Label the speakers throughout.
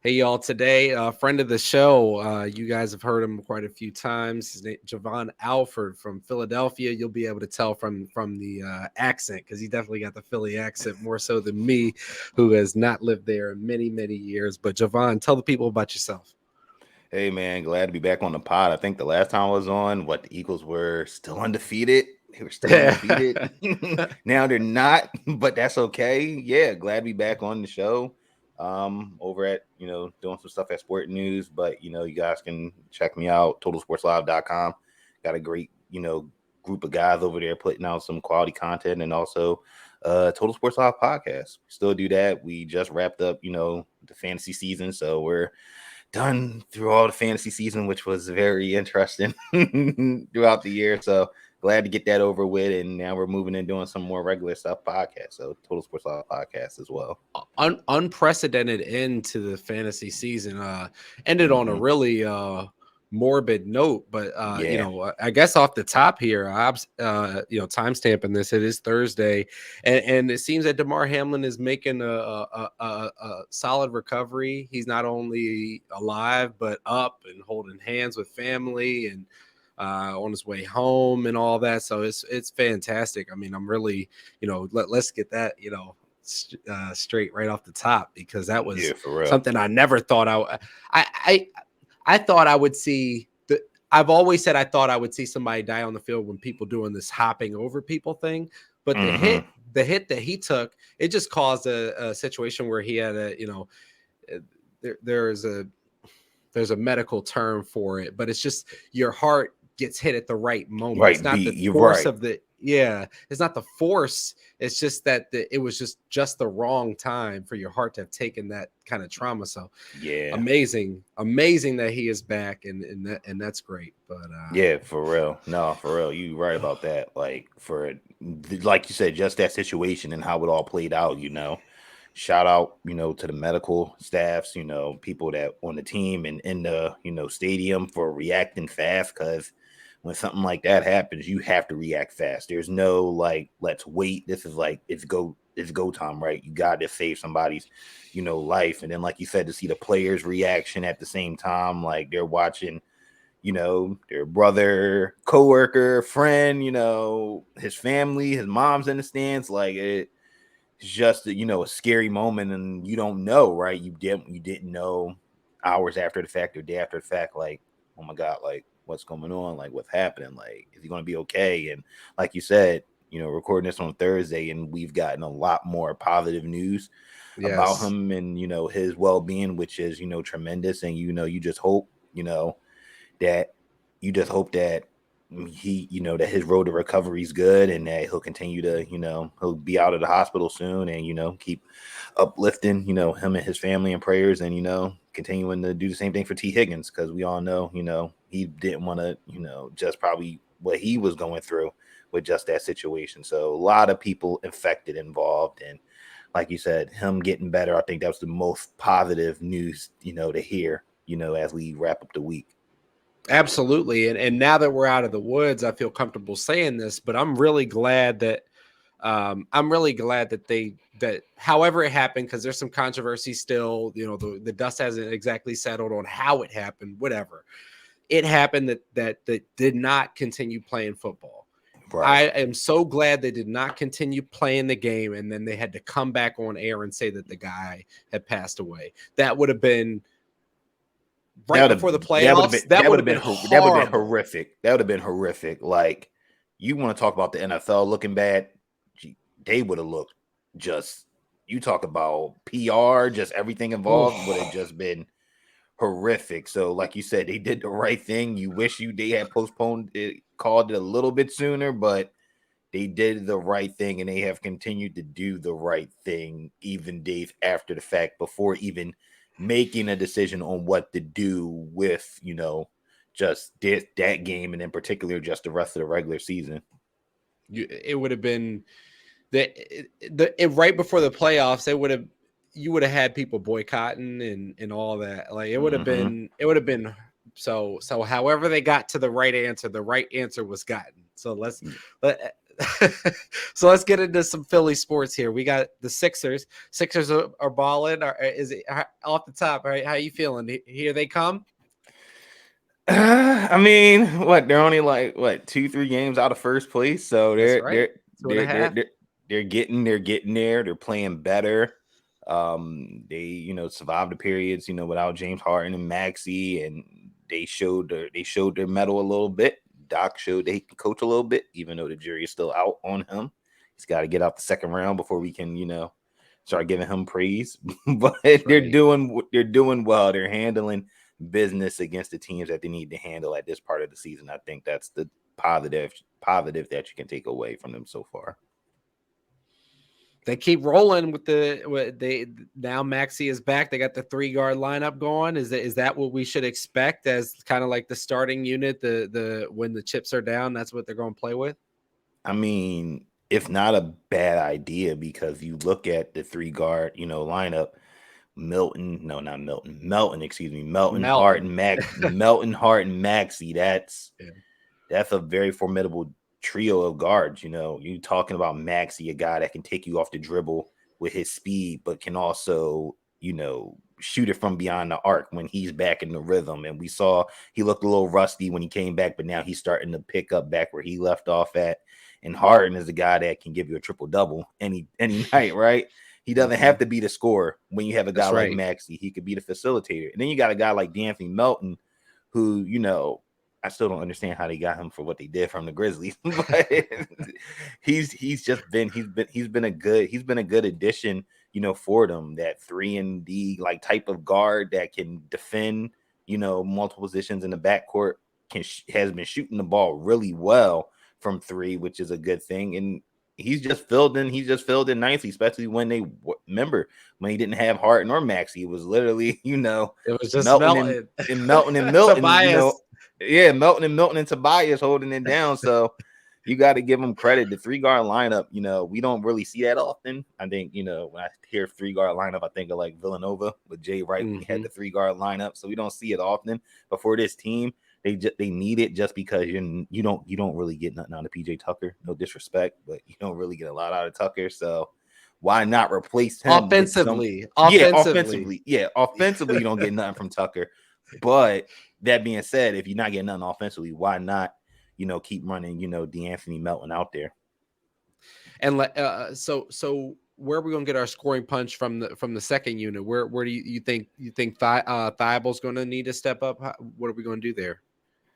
Speaker 1: Hey, y'all. Today, a friend of the show. You guys have heard him quite a few times. His name, Jovan Alford from Philadelphia. You'll be able to tell from the accent because he definitely got the Philly accent more so than me, who has not lived there in many, many years. But Jovan, tell the people about yourself.
Speaker 2: Hey man, glad to be back on the pod. I think the last time I was on, the Eagles were still undefeated. They were still undefeated. Now they're not, but that's okay. Yeah, glad to be back on the show. Over at doing some stuff at Sport News, but you guys can check me out totalsportslive.com. Got a great group of guys over there putting out some quality content, and also Total Sports Live podcast. Still do that. We just wrapped up the fantasy season, so we're done through all the fantasy season, which was very interesting throughout the year. So glad to get that over with. And now we're moving and doing some more regular stuff podcast. So Total Sports Live podcast as well.
Speaker 1: Unprecedented end to the fantasy season. Ended on a really morbid note, but
Speaker 2: Yeah.
Speaker 1: I guess off the top here, timestamping this, it is Thursday, and it seems that Damar Hamlin is making a solid recovery. He's not only alive but up and holding hands with family and on his way home and all that. So it's fantastic. I mean, I'm really, let's get that, straight right off the top, because that was something I never thought I thought I would see. I've always said I thought I would see somebody die on the field when people doing this hopping over people thing, but the hit that he took, it just caused a situation where he had there's a medical term for it, but it's just your heart gets hit at the right moment.
Speaker 2: Right,
Speaker 1: it's not the force of the it's not the force. It's just that it was just the wrong time for your heart to have taken that kind of trauma. So amazing that he is back, and that's great. But
Speaker 2: yeah, for real. No, for real. You right about that. Like like you said, just that situation and how it all played out, shout out, to the medical staffs, people that on the team and in the, stadium for reacting fast. Cause when something like that happens, you have to react fast. There's no let's wait. This is it's go time, right? You got to save somebody's, life. And then, like you said, to see the players' reaction at the same time, like they're watching, their brother, coworker, friend, his family, his mom's in the stands. Like it's just a scary moment, and you don't know, right? You didn't know hours after the fact or day after the fact, like, oh my God, like what's going on, like what's happening, like is he going to be okay? And like you said, recording this on Thursday, and we've gotten a lot more positive news about him and his well-being, which is tremendous. And you just hope that he that his road to recovery is good, and that he'll continue to he'll be out of the hospital soon, and keep uplifting him and his family in prayers, and continuing to do the same thing for T. Higgins, because we all know he didn't want to just probably what he was going through with just that situation. So a lot of people infected, involved, and like you said, him getting better, I think that was the most positive news to hear as we wrap up the week.
Speaker 1: Absolutely. And now that we're out of the woods, I feel comfortable saying this, but I'm really glad that that however it happened, because there's some controversy still, the dust hasn't exactly settled on how it happened, whatever. It happened that did not continue playing football. Right. I am so glad they did not continue playing the game, and then they had to come back on air and say that the guy had passed away. That would have been before the playoffs. That would have been
Speaker 2: horrific. That would have been horrific. Like, you want to talk about the NFL looking bad? They would have looked just. You talk about PR, just everything involved would have just been horrific. So, like you said, they did the right thing. You wish they had postponed it, called it a little bit sooner, but they did the right thing, and they have continued to do the right thing even days after the fact, before even making a decision on what to do with just that game, and in particular just the rest of the regular season.
Speaker 1: It would have been right before the playoffs. You would have had people boycotting and all that. Like it would have been so however they got to the right answer was gotten. So So let's get into some Philly sports here. We got the Sixers. Sixers are balling. Is it off the top? Right? How you feeling? Here they come.
Speaker 2: I mean, what they're only like 2-3 games out of first place, so
Speaker 1: That's
Speaker 2: they're
Speaker 1: right.
Speaker 2: they're
Speaker 1: Two and a
Speaker 2: they're they're
Speaker 1: half.
Speaker 2: they're, they're getting there. They're playing better. They survived the periods without James Harden and Maxey, and they showed their mettle a little bit. Doc showed that he can coach a little bit, even though the jury is still out on him. He's got to get out the second round before we can start giving him praise. But
Speaker 1: That's
Speaker 2: they're
Speaker 1: right.
Speaker 2: doing well. They're handling business against the teams that they need to handle at this part of the season. I think that's the positive that you can take away from them so far.
Speaker 1: They keep rolling with they now Maxey is back. They got the 3-guard lineup going. Is that what we should expect as kind of like the starting unit? The when the chips are down, that's what they're going to play with.
Speaker 2: I mean, it's not a bad idea because you look at the 3-guard lineup. Melton, Hart,
Speaker 1: Melton.
Speaker 2: and Melton, Hart, and Maxey. That's
Speaker 1: Yeah.
Speaker 2: a very formidable trio of guards. You talking about Maxey, a guy that can take you off the dribble with his speed, but can also, shoot it from beyond the arc when he's back in the rhythm. And we saw he looked a little rusty when he came back, but now he's starting to pick up back where he left off at. And Harden is a guy that can give you a triple double any night, right? He doesn't have to be the scorer when you have a guy
Speaker 1: That's
Speaker 2: like
Speaker 1: right.
Speaker 2: Maxey. He could be the facilitator. And then you got a guy like D'Anthony Melton, who, I still don't understand how they got him for what they did from the Grizzlies. But he's been a good addition, for them. That 3-and-D like type of guard that can defend, multiple positions in the backcourt, has been shooting the ball really well from 3, which is a good thing. And he's just filled in nicely, especially when remember when he didn't have Harden or Maxey. It was literally,
Speaker 1: It was just
Speaker 2: Melton
Speaker 1: Melton.
Speaker 2: and Milton,
Speaker 1: Tobias.
Speaker 2: yeah, Melton and Tobias holding it down. So you got to give them credit. The 3-guard lineup, we don't really see that often. I think, when I hear 3-guard lineup, I think of like Villanova with Jay Wright. We had the 3-guard lineup, so we don't see it often. But for this team, they need it just because you don't really get nothing out of PJ Tucker. No disrespect, but you don't really get a lot out of Tucker. So why not replace him with some?
Speaker 1: Offensively.
Speaker 2: Offensively, you don't get nothing from Tucker. But that being said, if you're not getting nothing offensively, why not keep running D'Anthony Melton out there?
Speaker 1: And so where are we going to get our scoring punch from the second unit? Where do you think Thibault's going to need to step up? What are we going to do there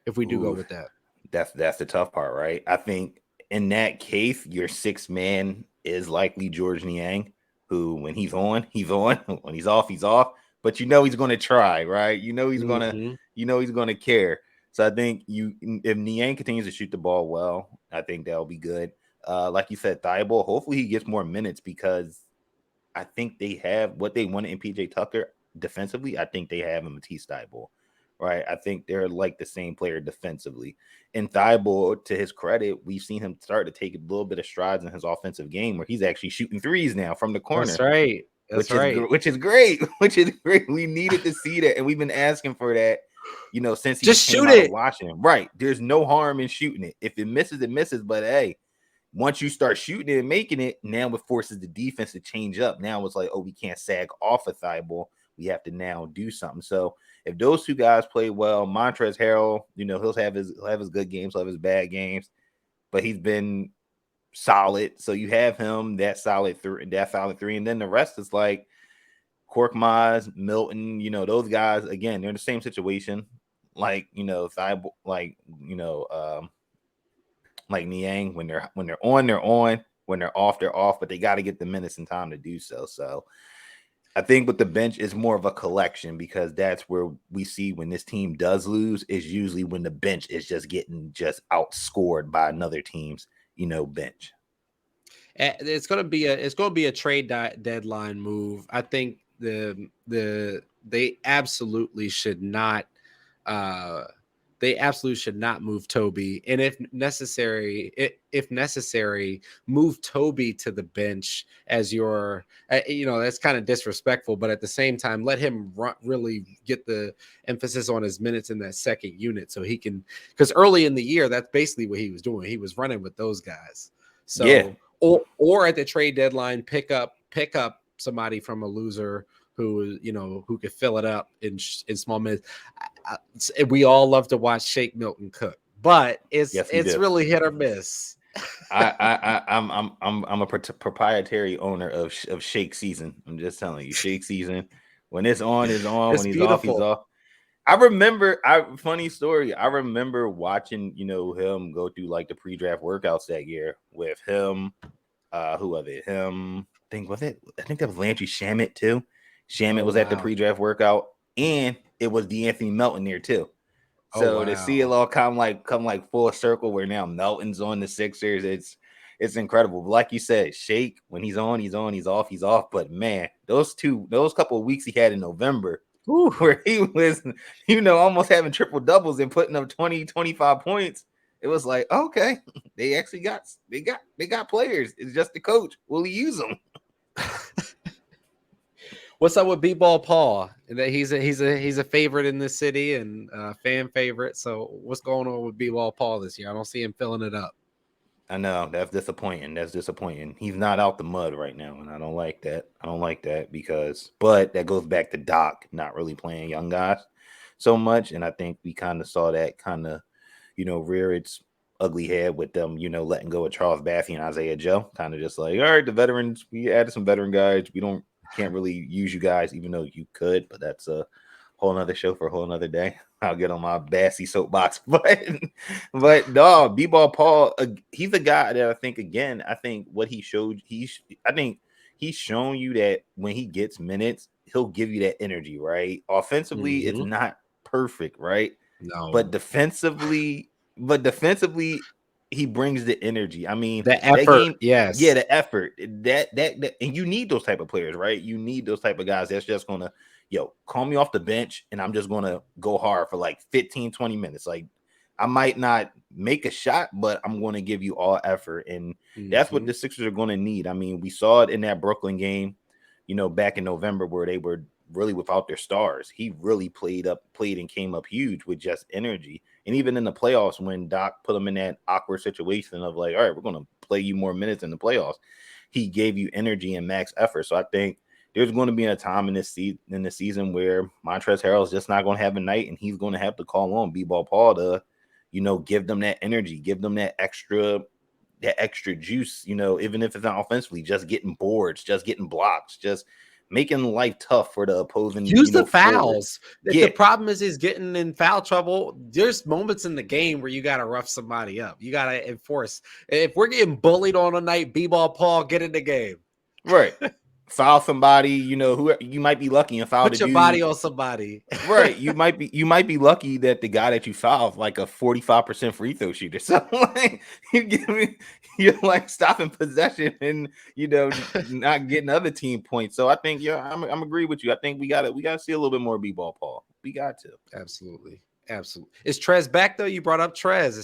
Speaker 1: if we do go with that?
Speaker 2: That's the tough part, right? I think in that case, your 6th man is likely George Niang, who when he's on, he's on. When he's off, he's off. But he's going to try, right? He's going to care. So I think if Niang continues to shoot the ball well, I think that'll be good. Like you said, Thibault, hopefully he gets more minutes because I think they have what they wanted in PJ Tucker defensively. I think they have in Matisse Thibault, right? I think they're like the same player defensively. And Thibault, to his credit, we've seen him start to take a little bit of strides in his offensive game where he's actually shooting threes now from the corner.
Speaker 1: That's right.
Speaker 2: Which is great. We needed to see that, and we've been asking for that, since he
Speaker 1: just
Speaker 2: came
Speaker 1: shoot
Speaker 2: out
Speaker 1: it.
Speaker 2: of Washington. Right? There's no harm in shooting it. If it misses, it misses. But hey, once you start shooting it and making it, now it forces the defense to change up. Now it's like, oh, we can't sag off of Thibault. We have to now do something. So if those two guys play well, Montrezl Harrell, he'll have his good games, he'll have his bad games, but he's been solid. So you have him that solid 3, and then the rest is like Korkmaz, Milton. Those guys again, they're in the same situation. Like Thibault, like Niang, when they're on, they're on. When they're off, they're off. But they got to get the minutes and time to do so. So I think with the bench is more of a collection because that's where we see when this team does lose is usually when the bench is just getting outscored by another team's bench.
Speaker 1: It's going to be a trade deadline move. I think they absolutely should not. They absolutely should not move Toby, and if necessary, move Toby to the bench as your. That's kind of disrespectful, but at the same time, let him really get the emphasis on his minutes in that second unit, so he can. Because early in the year, that's basically what he was doing. He was running with those guys.
Speaker 2: Yeah,
Speaker 1: So, or at the trade deadline, pick up somebody from a loser who could fill it up in small minutes. We all love to watch Shake Milton cook, but
Speaker 2: yes, we
Speaker 1: it's
Speaker 2: do.
Speaker 1: really hit or miss.
Speaker 2: I'm a proprietary owner of Shake Season. I'm just telling you, Shake Season. When it's on, is on. When
Speaker 1: It's
Speaker 2: he's off, he's
Speaker 1: beautiful.
Speaker 2: off. I remember. Funny story. I remember watching, him go through like the pre-draft workouts that year with him. Who was it? Him. I think that was Landry Shamet too. Shamet
Speaker 1: Oh
Speaker 2: was at the
Speaker 1: wow.
Speaker 2: pre-draft workout, and it was DeAnthony Melton there too.
Speaker 1: Oh
Speaker 2: So to see it
Speaker 1: wow.
Speaker 2: all come like full circle where now Melton's on the Sixers, it's incredible. But like you said, Shake, when he's on, he's on, he's off. But man, those couple of weeks he had in November
Speaker 1: Whew.
Speaker 2: where he was, almost having triple doubles and putting up 20, 25 points. It was like, okay, they actually got players. It's just the coach. Will he use them?
Speaker 1: What's up with B-ball Paul? That he's a favorite in this city and fan favorite. So what's going on with B-ball Paul this year? I don't see him filling it up.
Speaker 2: I know that's disappointing. He's not out the mud right now, and I don't like that. But that goes back to Doc not really playing young guys so much, and I think we kind of saw that rear its ugly head with them, letting go of Charles Bassey and Isaiah Joe. Kind of just like, all right, the veterans, we added some veteran guys. Can't really use you guys, even though you could, but that's a whole nother show for a whole nother day. I'll get on my Bassey soapbox, but no, B-ball Paul, he's a guy that I think what he showed, I think he's shown you that when he gets minutes, he'll give you that energy, right? Offensively, it's
Speaker 1: Mm-hmm.
Speaker 2: not perfect, right? But
Speaker 1: No,
Speaker 2: defensively, he brings the energy. I mean,
Speaker 1: the
Speaker 2: that
Speaker 1: effort.
Speaker 2: game, yeah,
Speaker 1: Yes.
Speaker 2: the effort. That and you need those type of players, right? You need those type of guys that's just gonna, call me off the bench and I'm just gonna go hard for like 15, 20 minutes. Like I might not make a shot, but I'm gonna give you all effort. And that's what
Speaker 1: Mm-hmm.
Speaker 2: the Sixers are gonna need. I mean, we saw it in that Brooklyn game, back in November where they were really without their stars. He really played and came up huge with just energy. And even in the playoffs, when Doc put him in that awkward situation of like, all right, we're going to play you more minutes in the playoffs, he gave you energy and max effort. So I think there's going to be a time in this season where Montrezl Harrell's just not going to have a night, and he's going to have to call on B-ball Paul to, give them that energy, give them that extra juice, even if it's not offensively, just getting boards, just getting blocks, just making life tough for the opposing,
Speaker 1: Use the
Speaker 2: forward.
Speaker 1: fouls. The
Speaker 2: Yeah,
Speaker 1: problem is getting in foul trouble. There's moments in the game where you got to rough somebody up. You got to enforce. If we're getting bullied on a night, B-ball Paul, get in the game.
Speaker 2: right. Foul somebody, who you might be lucky and foul the
Speaker 1: Put your
Speaker 2: dude.
Speaker 1: body on somebody.
Speaker 2: Right. You might be lucky that the guy that you fouled like a 45% free throw shooter. So like you're like stopping possession and not getting other team points. So I think I'm agree with you. I think we gotta see a little bit more B-ball Paul. We got to.
Speaker 1: Absolutely. Absolutely. Is Trez back though? You brought up Trez.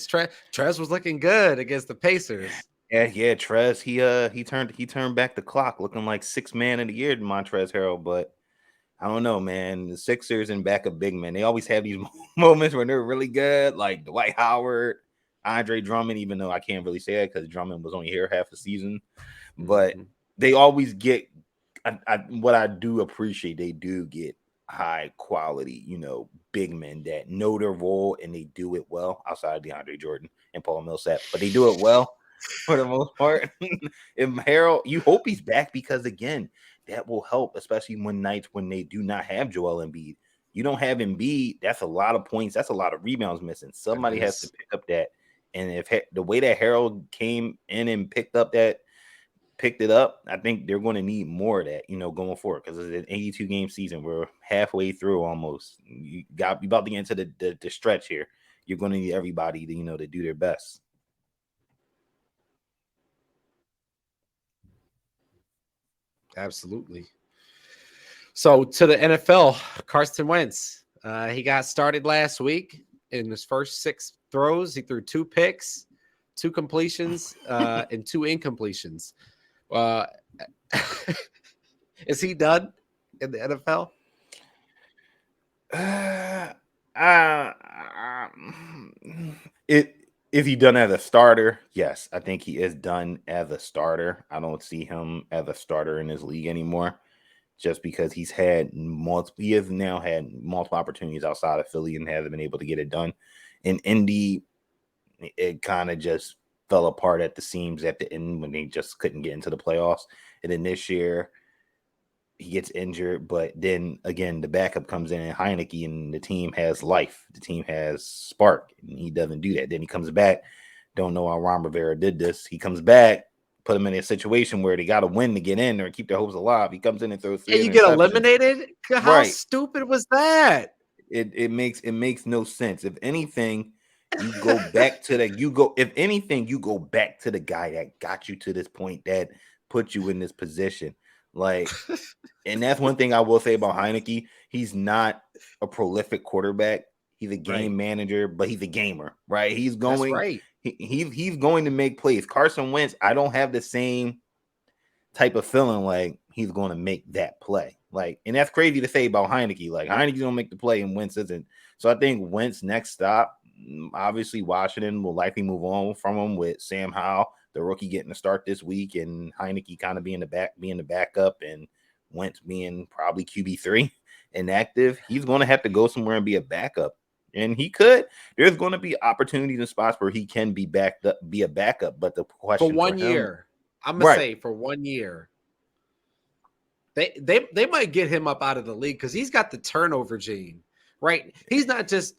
Speaker 1: Trez was looking good against the Pacers.
Speaker 2: Yeah, Trez. He turned back the clock, looking like sixth man of the year to Montrezl Harrell. But I don't know, man. The Sixers and backup big men, they always have these moments when they're really good, like Dwight Howard, Andre Drummond. Even though I can't really say that because Drummond was only here half a season, but
Speaker 1: Mm-hmm.
Speaker 2: they always get. What I do appreciate, they do get high quality, big men that know their role and they do it well. Outside of DeAndre Jordan and Paul Millsap, but they do it well for the most part. And Harold, you hope he's back because again, that will help, especially when nights when they do not have Joel Embiid. You don't have Embiid, that's a lot of points, that's a lot of rebounds missing.
Speaker 1: That
Speaker 2: Somebody has to
Speaker 1: is.
Speaker 2: pick up that. And if the way that Harold came in and picked it up, I think they're going to need more of that, going forward because it's an 82 game season. We're halfway through almost. You about to get into the stretch here. You're going to need everybody to, to do their best.
Speaker 1: Absolutely. So to the NFL, Carson Wentz. He got started last week. In his first 6 throws, he threw 2 picks, 2 completions, and 2 incompletions. Uh, is he done in the NFL?
Speaker 2: Uh, uh, it Is he done as a starter? Yes, I think he is done as a starter. I don't see him as a starter in this league anymore, just because he has now had multiple opportunities outside of Philly and hasn't been able to get it done. In Indy, it kind of just fell apart at the seams at the end when they just couldn't get into the playoffs. And then this year, he gets injured, but then again, the backup comes in and Heineke, and the team has life. The team has spark, and he doesn't do that. Then he comes back. Don't know how Ron Rivera did this. He comes back, put him in a situation where they got to win to get in or keep their hopes alive. He comes in and throws 3
Speaker 1: And you get
Speaker 2: interceptions.
Speaker 1: eliminated? How
Speaker 2: Right.
Speaker 1: stupid was that?
Speaker 2: It makes no sense. If anything, you go back to that. If anything, you go back to the guy that got you to this point, that put you in this position. Like, and that's one thing I will say about Heineke. He's not a prolific quarterback. He's a game manager, but he's a gamer, right? He's going.
Speaker 1: That's right.
Speaker 2: He's going to make plays. Carson Wentz, I don't have the same type of feeling like he's going to make that play. Like, and that's crazy to say about Heineke. Like, Heineke's going to make the play and Wentz isn't. So I think Wentz next stop, obviously Washington will likely move on from him with Sam Howell, the rookie, getting to start this week, and Heineke kind of being the backup, and Wentz being probably QB3 inactive. He's going to have to go somewhere and be a backup. And he could. There's going to be opportunities and spots where he can be a backup. But the question
Speaker 1: for 1 year, I'm gonna say for 1 year, they might get him up out of the league because he's got the turnover gene, right? He's not just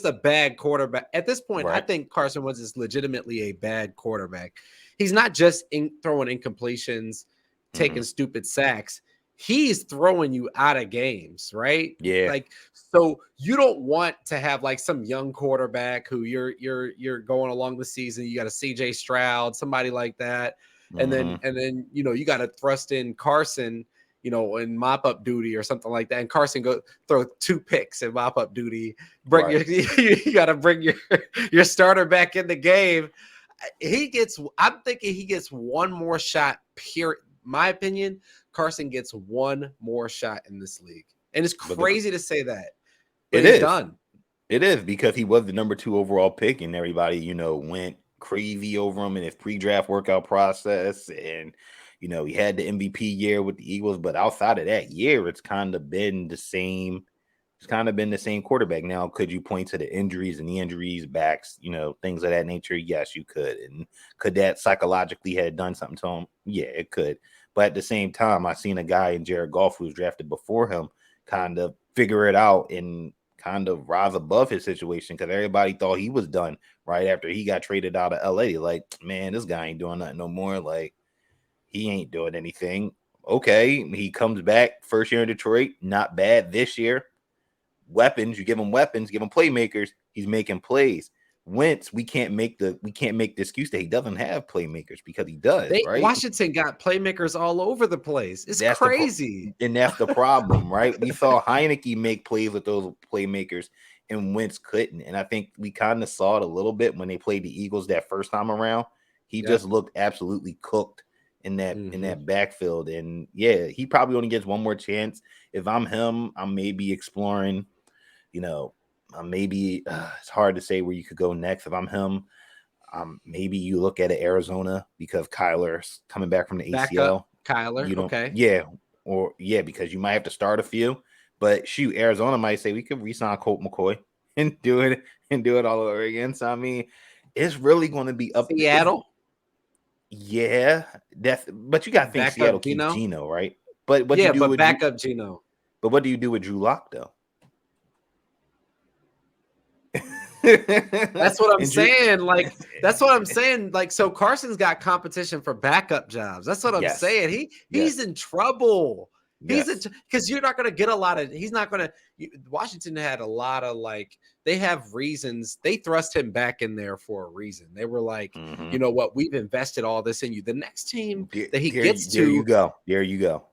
Speaker 1: a bad quarterback at this point. I think Carson Wentz is legitimately a bad quarterback. He's not just throwing incompletions, taking stupid sacks. He's throwing you out of games, right?
Speaker 2: Yeah.
Speaker 1: Like, so you don't want to have like some young quarterback who you're going along the season. You got a CJ Stroud, somebody like that. And then you got to thrust in Carson, in mop up duty or something like that. And Carson go throw 2 picks in mop up duty. You got to bring your starter back in the game. I'm thinking he gets one more shot. Period. My opinion, Carson gets one more shot in this league. And it's crazy to say that. But it's done.
Speaker 2: It is, because he was the number 2 overall pick, and everybody, went crazy over him in his pre-draft workout process. And, he had the MVP year with the Eagles. But outside of that year, it's kind of been the same. It's kind of been the same quarterback. Now, could you point to the injuries and the injuries, backs, things of that nature? Yes, you could. And could that psychologically have done something to him? Yeah, it could. But at the same time, I seen a guy in Jared Goff who was drafted before him kind of figure it out and kind of rise above his situation, because everybody thought he was done right after he got traded out of LA. Like, man, this guy ain't doing nothing no more. Like, he ain't doing anything. Okay, he comes back first year in Detroit, not bad this year. Weapons, you give him weapons, give him playmakers, he's making plays. Wentz, we can't make the excuse that he doesn't have playmakers, because he does, right?
Speaker 1: Washington got playmakers all over the place. It's crazy.
Speaker 2: And that's the problem, right? We saw Heineke make plays with those playmakers, and Wentz couldn't. And I think we kind of saw it a little bit when they played the Eagles that first time around. He just looked absolutely cooked in that backfield. And yeah, he probably only gets one more chance. If I'm him, I'm maybe exploring, it's hard to say where you could go next. If I'm him, maybe you look at Arizona, because Kyler's coming back from the ACL.
Speaker 1: Kyler,
Speaker 2: because you might have to start a few. But shoot, Arizona might say we could re-sign Colt McCoy and do it all over again. So I mean, it's really going to be up
Speaker 1: Seattle.
Speaker 2: But you got to think Seattle keeps Geno, right? But what you do with
Speaker 1: backup Geno?
Speaker 2: But what do you do with Drew Lock though?
Speaker 1: That's what I'm saying. Like, that's what I'm saying. Like, so Carson's got competition for backup jobs. That's what I'm saying. He's in trouble. Because you're not going to get a lot of. He's not going to. Washington had a lot of, like, they have reasons. They thrust him back in there for a reason. They were like, you know what? We've invested all this in you. The next team that he gets to.
Speaker 2: There you go.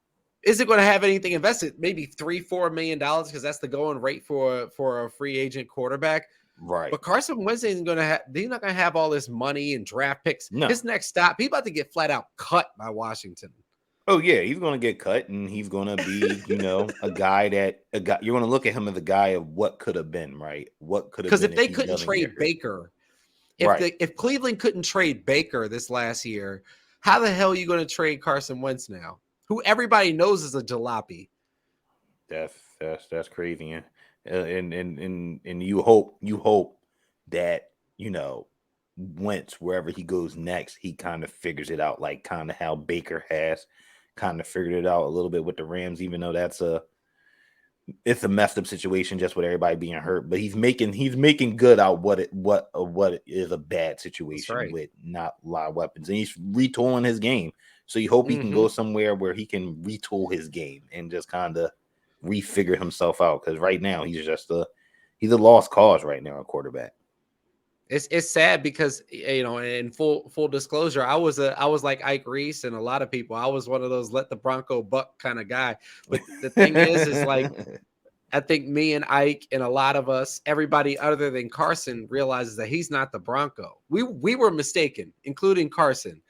Speaker 1: Isn't going to have anything invested. Maybe $3-4 million, because that's the going rate for a free agent quarterback.
Speaker 2: Right.
Speaker 1: But Carson Wentz ain't going to have, they're not going to have all this money and draft picks.
Speaker 2: No.
Speaker 1: His next stop, he's about to get flat out cut by Washington.
Speaker 2: Oh, yeah. He's going to get cut, and he's going to be, a guy you're going to look at him as a guy of what could have been, right? What could have been.
Speaker 1: Because if they couldn't trade Baker,
Speaker 2: Right.
Speaker 1: If Cleveland couldn't trade Baker this last year, how the hell are you going to trade Carson Wentz now, who everybody knows is a jalopy?
Speaker 2: That's crazy, and you hope that Wentz, wherever he goes next, he kind of figures it out, like kind of how Baker has kind of figured it out a little bit with the Rams, even though it's a messed up situation just with everybody being hurt. But he's making good out what is a bad situation with not a lot of weapons, and he's retooling his game. So you hope he can go somewhere where he can retool his game and just kind of refigure himself out, because right now he's a lost cause right now at quarterback.
Speaker 1: It's sad because, in full disclosure, I was like Ike Reese and a lot of people. I was one of those let the Bronco buck kind of guy. But the thing is like, I think me and Ike and a lot of us, everybody other than Carson, realizes that he's not the Bronco. We were mistaken, including Carson.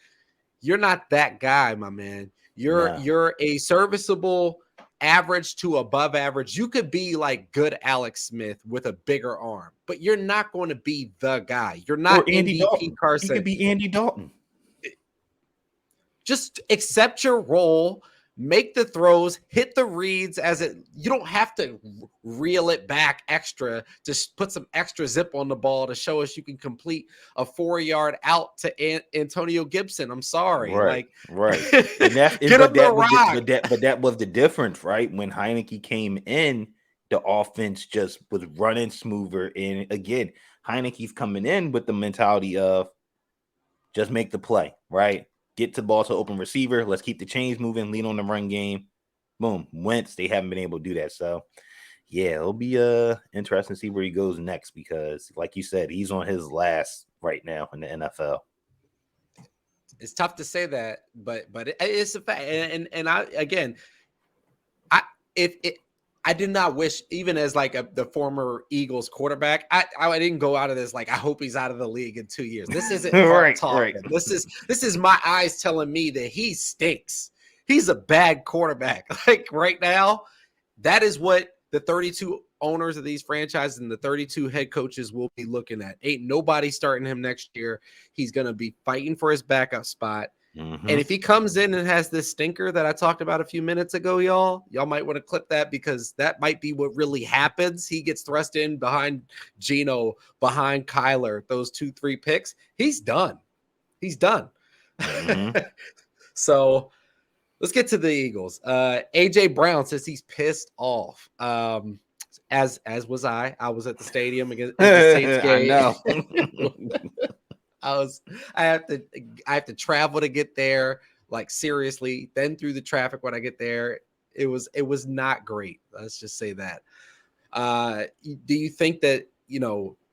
Speaker 1: You're not that guy, my man. You're a serviceable, average to above average. You could be like good Alex Smith with a bigger arm, but you're not going to be the guy. You're not
Speaker 2: Andy
Speaker 1: MVP
Speaker 2: Dalton.
Speaker 1: Carson.
Speaker 2: He could be Andy Dalton.
Speaker 1: Just accept your role, make the throws, hit the reads you don't have to reel it back extra, just put some extra zip on the ball to show us you can complete a 4-yard out to Antonio Gibson. I'm sorry.
Speaker 2: Right.
Speaker 1: And
Speaker 2: that was the difference, right? When Heineke came in, the offense just was running smoother. And again, Heineke's coming in with the mentality of just make the play, right? Get the ball to open receiver. Let's keep the chains moving. Lean on the run game. Boom. Wentz, they haven't been able to do that. So, yeah, it'll be interesting to see where he goes next, because, like you said, he's on his last right now in the NFL.
Speaker 1: It's tough to say that, but it's a fact. And I did not wish, even as like the former Eagles quarterback, I didn't go out of this like I hope he's out of the league in 2 years. This isn't heart talk. Right. This is my eyes telling me that he stinks. He's a bad quarterback. Like right now, that is what the 32 owners of these franchises and the 32 head coaches will be looking at. Ain't nobody starting him next year. He's going to be fighting for his backup spot. And if he comes in and has this stinker that I talked about a few minutes ago, y'all might want to clip that, because that might be what really happens. He gets thrust in behind Geno, behind Kyler, those 2-3 picks. He's done. So let's get to the Eagles. AJ Brown says he's pissed off. As was I. I was at the stadium against the Saints game.
Speaker 2: I know.
Speaker 1: I have to travel to get there, like seriously, then through the traffic when I get there. It was not great. Let's just say that. Do you think that,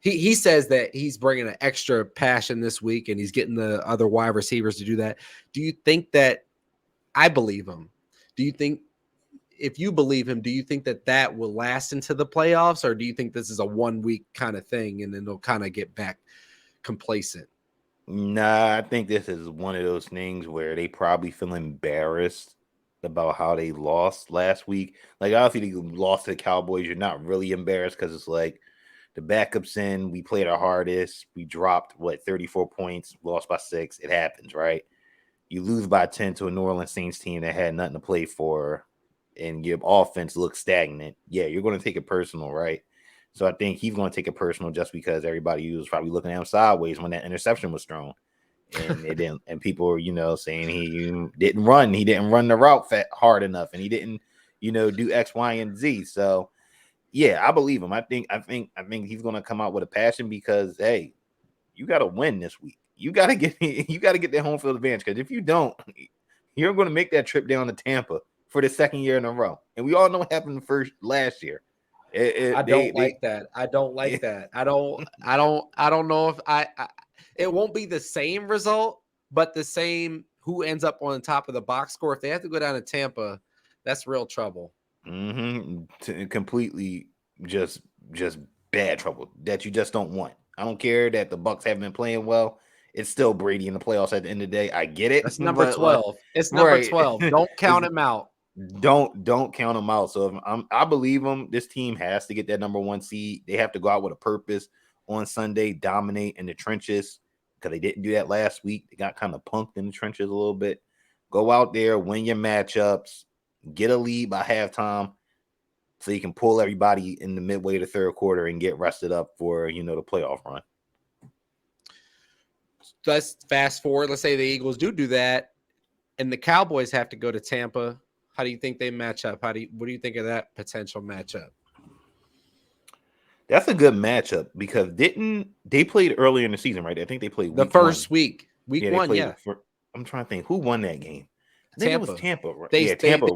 Speaker 1: he says that he's bringing an extra passion this week and he's getting the other wide receivers to do that. Do you think that I believe him? Do you think, if you believe him, do you think that will last into the playoffs, or do you think this is a 1 week kind of thing and then they'll kind of get back complacent?
Speaker 2: Nah, I think this is one of those things where they probably feel embarrassed about how they lost last week. Like, obviously, they lost to the Cowboys. You're not really embarrassed because it's like the backups in. We played our hardest. We dropped, 34 points, lost by 6. It happens, right? You lose by 10 to a New Orleans Saints team that had nothing to play for, and your offense looks stagnant. Yeah, you're going to take it personal, right? So I think he's going to take it personal just because everybody was probably looking at him sideways when that interception was thrown, and it didn't. And people were, saying he didn't run. He didn't run the route hard enough, and he didn't, do X, Y, and Z. So yeah, I believe him. I think he's going to come out with a passion, because hey, you got to win this week. You got to get that home field advantage, because if you don't, you're going to make that trip down to Tampa for the second year in a row. And we all know what happened last year. I don't like that. I don't know if it won't be the same result, but the same who ends up on the top of the box score. If they have to go down to Tampa, that's real trouble. Completely just bad trouble that you just don't want. I don't care that the Bucs haven't been playing well. It's still Brady in the playoffs at the end of the day. I get it.
Speaker 1: That's number 12. It's number 12. Don't count him out.
Speaker 2: Don't count them out. So if I believe them. This team has to get that number 1 seed. They have to go out with a purpose. on Sunday, dominate in the trenches, because they didn't do that last week. They got kind of punked in the trenches a little bit. Go out there, win your matchups, get a lead by halftime, so you can pull everybody in the midway of the third quarter and get rested up for, the playoff run.
Speaker 1: Let's fast forward. Let's say the Eagles do that, and the Cowboys have to go to Tampa. How do you think they match up? What do you think of that potential matchup?
Speaker 2: That's a good matchup, because didn't they played earlier in the season, right? I think they played
Speaker 1: The
Speaker 2: week
Speaker 1: first
Speaker 2: one.
Speaker 1: week
Speaker 2: Yeah, they
Speaker 1: one,
Speaker 2: played.
Speaker 1: yeah.
Speaker 2: I'm trying to think who won that game. I think it was
Speaker 1: Tampa.
Speaker 2: Tampa, right?
Speaker 1: They
Speaker 2: Tampa.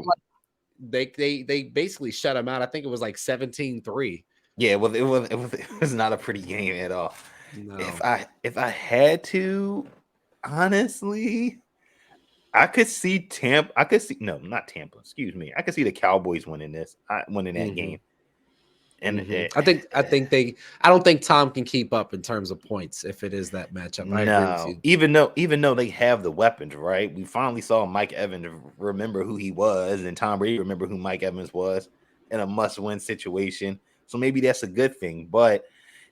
Speaker 1: they basically shut them out. I think it was like 17-3.
Speaker 2: Yeah, it was not a pretty game at all.
Speaker 1: No.
Speaker 2: If I had to, honestly, I could see Tampa. Not Tampa. Excuse me. I could see the Cowboys winning that game. And
Speaker 1: I don't think Tom can keep up in terms of points if it is that matchup. I agree with you.
Speaker 2: Even though they have the weapons, right? We finally saw Mike Evans remember who he was, and Tom Brady remember who Mike Evans was in a must-win situation. So maybe that's a good thing. But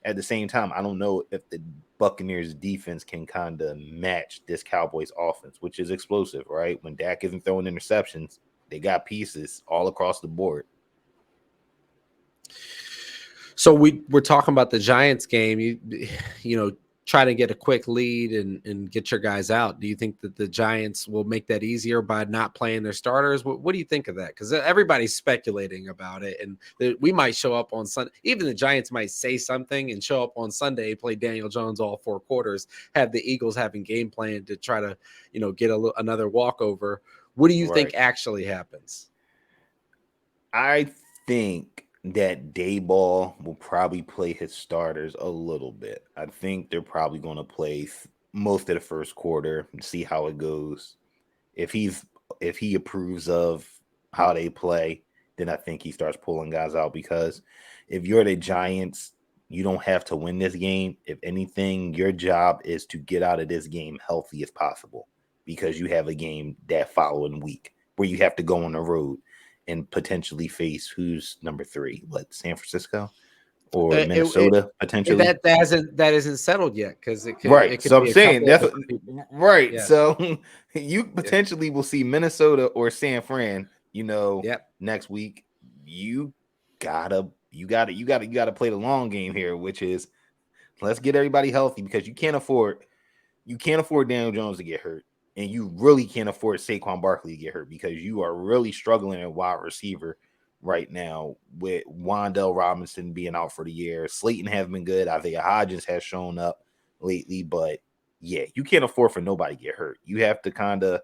Speaker 2: at the same time, I don't know if the Buccaneers defense can kind of match this Cowboys offense, which is explosive, right? When Dak isn't throwing interceptions, they got pieces all across the board.
Speaker 1: So we're talking about the Giants game. You try to get a quick lead and get your guys out. Do you think that the Giants will make that easier by not playing their starters? What do you think of that? Because everybody's speculating about it, and we might show up on Sunday. Even the Giants might say something and show up on Sunday, play Daniel Jones all 4 quarters, have the Eagles having game plan to try to get another walkover. What do you think actually happens?
Speaker 2: I think that Dayball will probably play his starters a little bit. I think they're probably going to play most of the first quarter and see how it goes. If he approves of how they play, then I think he starts pulling guys out, because if you're the Giants, you don't have to win this game. If anything, your job is to get out of this game healthy as possible, because you have a game that following week where you have to go on the road and potentially face who's number 3? What, San Francisco or Minnesota potentially?
Speaker 1: That isn't settled yet, because it could
Speaker 2: Right. So I'm saying that's right.
Speaker 1: Yeah.
Speaker 2: So you potentially will see Minnesota or San Fran. Next week. You gotta play the long game here, which is let's get everybody healthy, because you can't afford Daniel Jones to get hurt. And you really can't afford Saquon Barkley to get hurt, because you are really struggling at wide receiver right now, with Wan'Dale Robinson being out for the year. Slayton has been good. Isaiah Hodgins has shown up lately. But, yeah, you can't afford for nobody to get hurt. You have to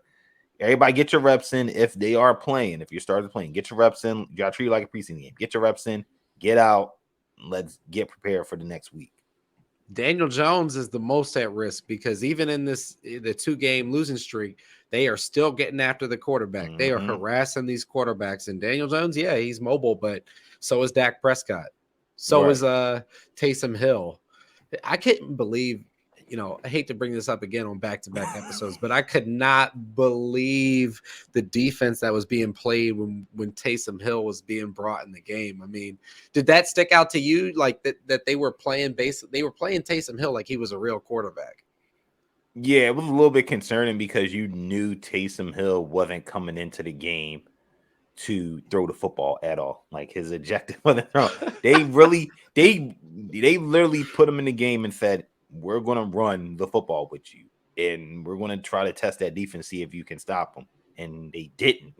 Speaker 2: everybody get your reps in if they are playing. If you're starting playing, get your reps in. You got to treat it like a preseason game. Get your reps in. Get out. Let's get prepared for the next week.
Speaker 1: Daniel Jones is the most at risk, because even in the 2-game losing streak, they are still getting after the quarterback. Mm-hmm. They are harassing these quarterbacks. And Daniel Jones, yeah, he's mobile, but so is Dak Prescott. So is Taysom Hill. I couldn't believe, I hate to bring this up again on back-to-back episodes, but I could not believe the defense that was being played when Taysom Hill was being brought in the game. I mean, did that stick out to you, like that they were playing Taysom Hill like he was a real quarterback?
Speaker 2: Yeah, it was a little bit concerning, because you knew Taysom Hill wasn't coming into the game to throw the football at all. Like, his objective wasn't throw. They literally put him in the game and said, we're going to run the football with you, and we're going to try to test that defense, see if you can stop him. And they didn't.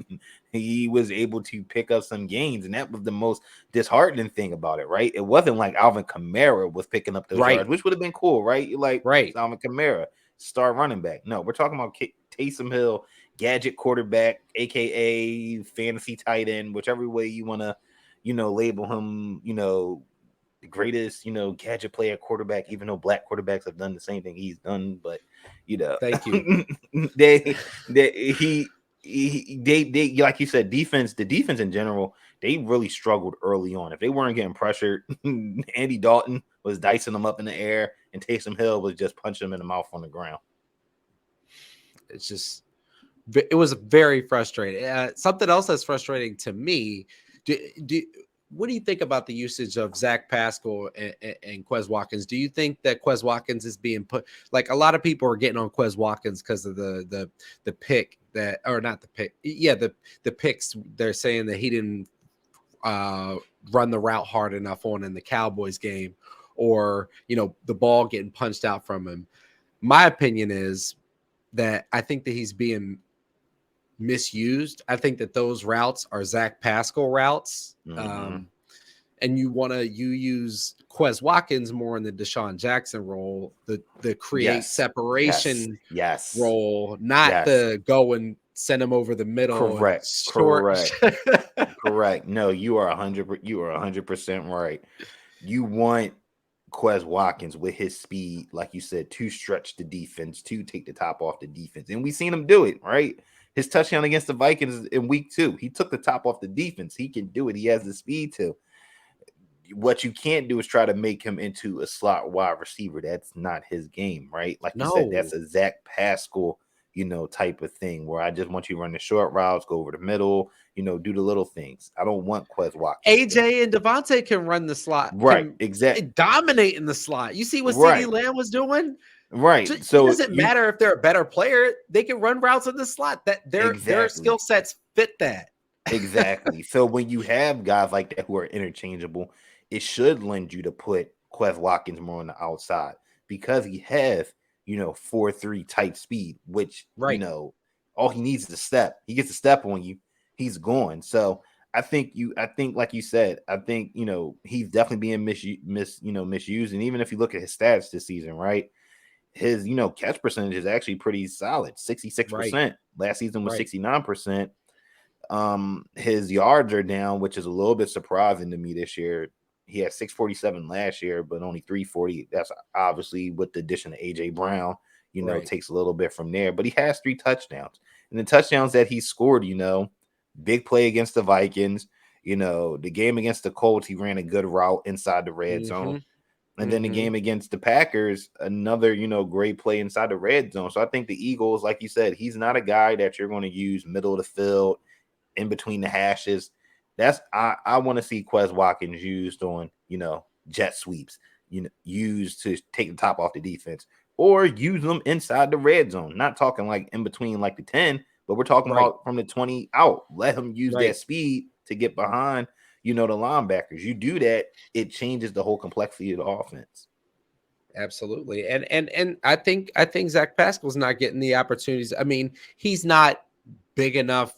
Speaker 2: He was able to pick up some gains, and that was the most disheartening thing about it, right? It wasn't like Alvin Kamara was picking up those yards, which would have been cool, right? You're like, Alvin Kamara, star running back. No, we're talking about Taysom Hill, gadget quarterback, aka fantasy tight end, whichever way you want to, label him, the greatest, gadget player quarterback, even though black quarterbacks have done the same thing he's done. But,
Speaker 1: thank you.
Speaker 2: they like you said, the defense in general, they really struggled early on. If they weren't getting pressured, Andy Dalton was dicing them up in the air, and Taysom Hill was just punching them in the mouth on the ground.
Speaker 1: It was very frustrating. Something else that's frustrating to me. what do you think about the usage of Zach Pascal and Quez Watkins? Do you think that Quez Watkins is being put, like a lot of people are getting on Quez Watkins because of the pick that, or not the pick, yeah, the picks. They're saying that he didn't run the route hard enough on in the Cowboys game, or the ball getting punched out from him. My opinion is that I think that he's being misused. I think that those routes are Zach Pascal routes.
Speaker 2: Mm-hmm.
Speaker 1: And you use Quez Watkins more in the Deshaun Jackson role, the create separation role, not the go and send him over the middle.
Speaker 2: Correct. Correct. No, you are 100% right. You want Quez Watkins with his speed, like you said, to stretch the defense, to take the top off the defense. And we've seen him do it, right? His touchdown against the Vikings in week 2, he took the top off the defense. He can do it. He has the speed to. What you can't do is try to make him into a slot wide receiver. That's not his game, right? Like you said, that's a Zach Pascal, type of thing where I just want you to run the short routes, go over the middle, do the little things. I don't want Quez Watkins.
Speaker 1: AJ and Devontae can run the slot.
Speaker 2: Right, exactly.
Speaker 1: Dominate in the slot. You see what CeeDee Lamb was doing?
Speaker 2: Right.
Speaker 1: So it doesn't matter if they're a better player. They can run routes in the slot. That their skill sets fit that.
Speaker 2: Exactly. So when you have guys like that who are interchangeable, it should lend you to put Quez Watkins more on the outside because he has, 4.3 type speed, which, all he needs is a step. He gets a step on you, he's gone. So I think like you said, he's definitely being misused. And even if you look at his stats this season, right, his, catch percentage is actually pretty solid, 66%. Last season was 69%. His yards are down, which is a little bit surprising to me this year. He had 647 last year, but only 340. That's obviously with the addition of AJ Brown, takes a little bit from there. But he has 3 touchdowns. And the touchdowns that he scored, big play against the Vikings, the game against the Colts, he ran a good route inside the red zone. And then the game against the Packers, another, great play inside the red zone. So I think the Eagles, like you said, he's not a guy that you're going to use middle of the field, in between the hashes. I want to see Quez Watkins used on, jet sweeps, used to take the top off the defense, or use them inside the red zone. Not talking like in between like the 10, but we're talking about from the 20 out. Let him use that speed to get behind, the linebackers. You do that, it changes the whole complexity of the offense.
Speaker 1: Absolutely. And I think Zach Pascal's not getting the opportunities. I mean, he's not big enough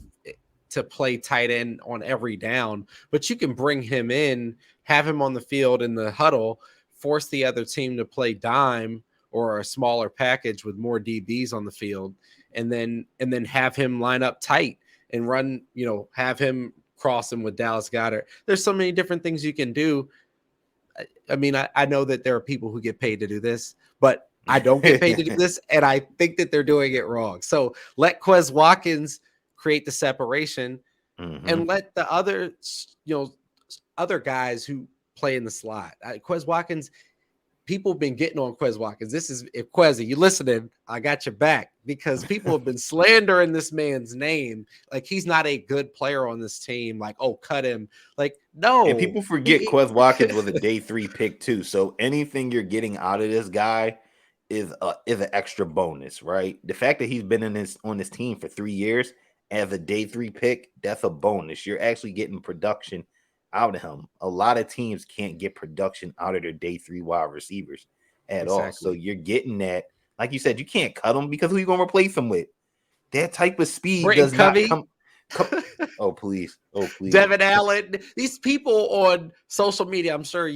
Speaker 1: to play tight end on every down, but you can bring him in, have him on the field in the huddle, force the other team to play dime or a smaller package with more DBs on the field, and then have him line up tight and run, have him cross him with Dallas Goedert. There's so many different things you can do. I mean, I know that there are people who get paid to do this, but I don't get paid to do this, and I think that they're doing it wrong. So let Quez Watkins create the separation and let the other guys who play in the slot. Quez Watkins, people have been getting on Quez Watkins. This is, if Quez, you listening, I got your back, because people have been slandering this man's name. Like, he's not a good player on this team. Like, oh, cut him. Like, no.
Speaker 2: And people forget Quez Watkins was a day 3 pick too. So anything you're getting out of this guy is an extra bonus, right? The fact that he's been on this team for 3 years as a day 3 pick, that's a bonus. You're actually getting production out of him. A lot of teams can't get production out of their day 3 wide receivers at all. So you're getting that. Like you said, you can't cut him, because who you gonna replace him with? That type of speed does not come. Oh, please.
Speaker 1: Devin Allen. These people on social media, I'm sure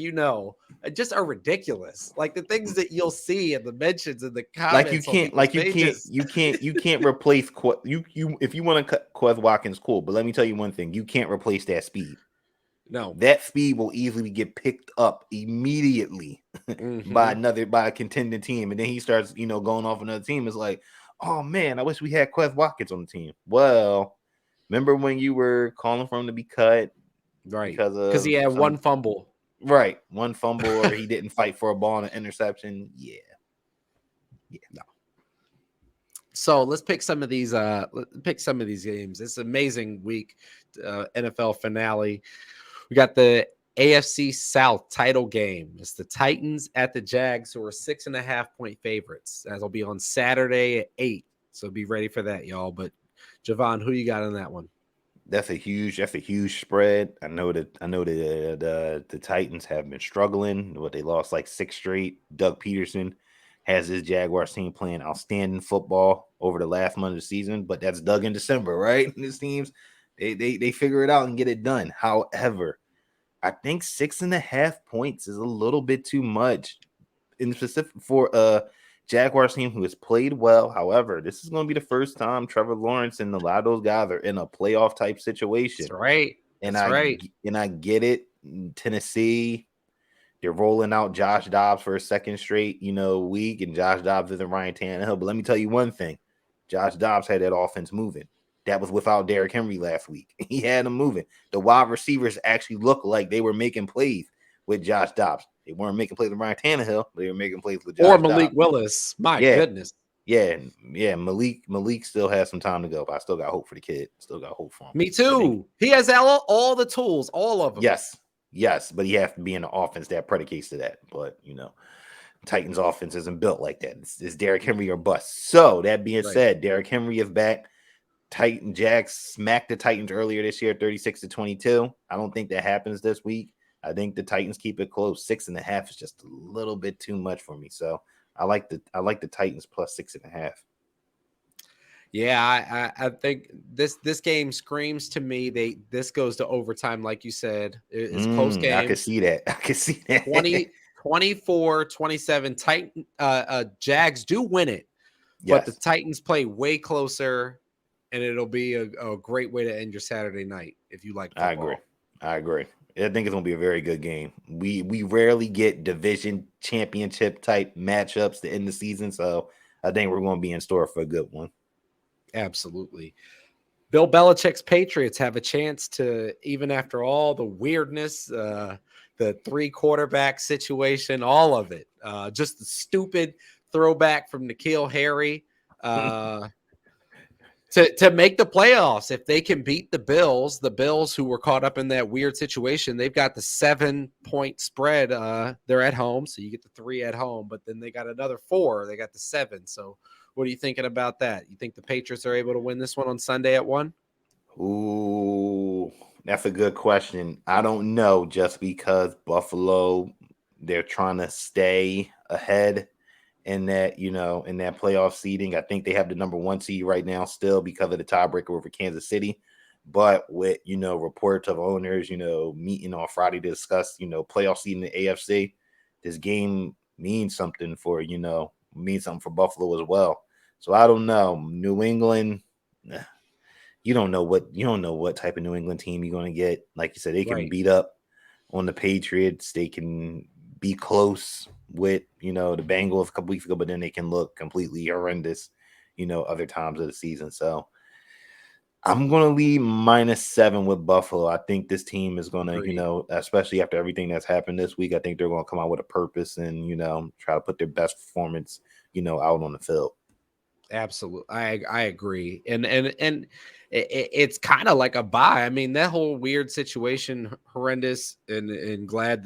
Speaker 1: just are ridiculous. Like, the things that you'll see in the mentions and the comments.
Speaker 2: You can't replace you if you want to cut Quez Watkins, cool. But let me tell you one thing: you can't replace that speed.
Speaker 1: No,
Speaker 2: that speed will easily get picked up immediately by a contending team, and then he starts, going off another team. It's like, oh man, I wish we had Quez Watkins on the team. Well, remember when you were calling for him to be cut,
Speaker 1: right? Because he had one fumble,
Speaker 2: right? One fumble, or he didn't fight for a ball and an interception. Yeah.
Speaker 1: No. So let's pick some of these. Pick some of these games. It's an amazing week, NFL finale. We got the AFC South title game. It's the Titans at the Jags, who are 6.5-point favorites. That'll be on Saturday at 8. So be ready for that, y'all. But Jovan, who you got on that one?
Speaker 2: That's a huge spread. I know that the Titans have been struggling. What, they lost like 6 straight. Doug Peterson has his Jaguars team playing outstanding football over the last month of the season, but that's Doug in December, right? And his teams, they figure it out and get it done. However, I think 6.5 points is a little bit too much, in specific for Jaguars team who has played well. However, this is going to be the first time Trevor Lawrence and a lot of those guys are in a playoff type situation.
Speaker 1: That's right.
Speaker 2: And I get it. Tennessee, they're rolling out Josh Dobbs for a second straight, week, and Josh Dobbs isn't Ryan Tannehill. But let me tell you one thing: Josh Dobbs had that offense moving. That was without Derrick Henry last week. He had them moving. The wide receivers actually looked like they were making plays with Josh Dobbs. They weren't making plays with Ryan Tannehill, but they were making plays with Josh
Speaker 1: or Malik
Speaker 2: Dobbs.
Speaker 1: Willis. My goodness.
Speaker 2: Yeah. Malik still has some time to go, but I still got hope for the kid. Still got hope for him.
Speaker 1: Me too. He has all the tools, all of them.
Speaker 2: Yes, but he has to be in the offense that predicates to that. But Titans offense isn't built like that. It's Derrick Henry or bust. So that being said, Derrick Henry is back. Jags smacked the Titans earlier this year, 36-22. I don't think that happens this week. I think the Titans keep it close. 6.5 is just a little bit too much for me. So I like the Titans plus 6.5.
Speaker 1: Yeah, I think this game screams to me. This goes to overtime, like you said. It's close game.
Speaker 2: I can see that.
Speaker 1: 24-27. Titan Jags do win it, but the Titans play way closer, and it'll be a great way to end your Saturday night if you like football.
Speaker 2: I agree. I think it's going to be a very good game. We rarely get division championship type matchups to end the season, so I think we're going to be in store for a good one.
Speaker 1: Absolutely. Bill Belichick's Patriots have a chance to, even after all the weirdness, the 3 quarterback situation, all of it, just the stupid throwback from N'Keal Harry, to make the playoffs. If they can beat the Bills who were caught up in that weird situation, they've got the 7-point spread. They're at home, so you get the 3 at home, but then they got another 4. They got the 7. So what are you thinking about that? You think the Patriots are able to win this one on Sunday at 1?
Speaker 2: Ooh, that's a good question. I don't know, just because Buffalo, they're trying to stay ahead in that, in that playoff seeding. I think they have the number 1 seed right now still because of the tiebreaker over Kansas City. But with, reports of owners, meeting on Friday to discuss, playoff seeding in the AFC, this game means something for Buffalo as well. So I don't know. New England, you don't know what type of New England team you're going to get. Like you said, they can beat up on the Patriots. They can be close with, the Bengals a couple weeks ago, but then they can look completely horrendous, other times of the season. So I'm going to leave -7 with Buffalo. I think this team is going to, especially after everything that's happened this week, I think they're going to come out with a purpose and, try to put their best performance, out on the field.
Speaker 1: Absolutely. I agree. And it's kind of like a bye. I mean, that whole weird situation, horrendous, and glad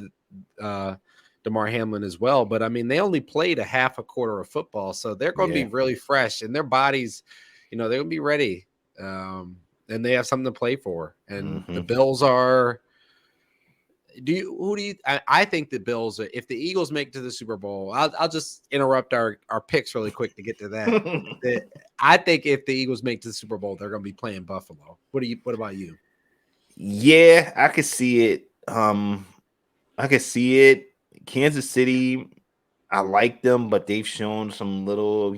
Speaker 1: that Damar Hamlin as well. But I mean, they only played a half a quarter of football, so they're going to be really fresh, and their bodies, they're going to be ready. And they have something to play for. And the Bills are. I think the Bills, if the Eagles make it to the Super Bowl, I'll just interrupt our picks really quick to get to that. I think if the Eagles make it to the Super Bowl, they're going to be playing Buffalo. What about you?
Speaker 2: Yeah, I could see it. I could see it. Kansas City, I like them, but they've shown some little,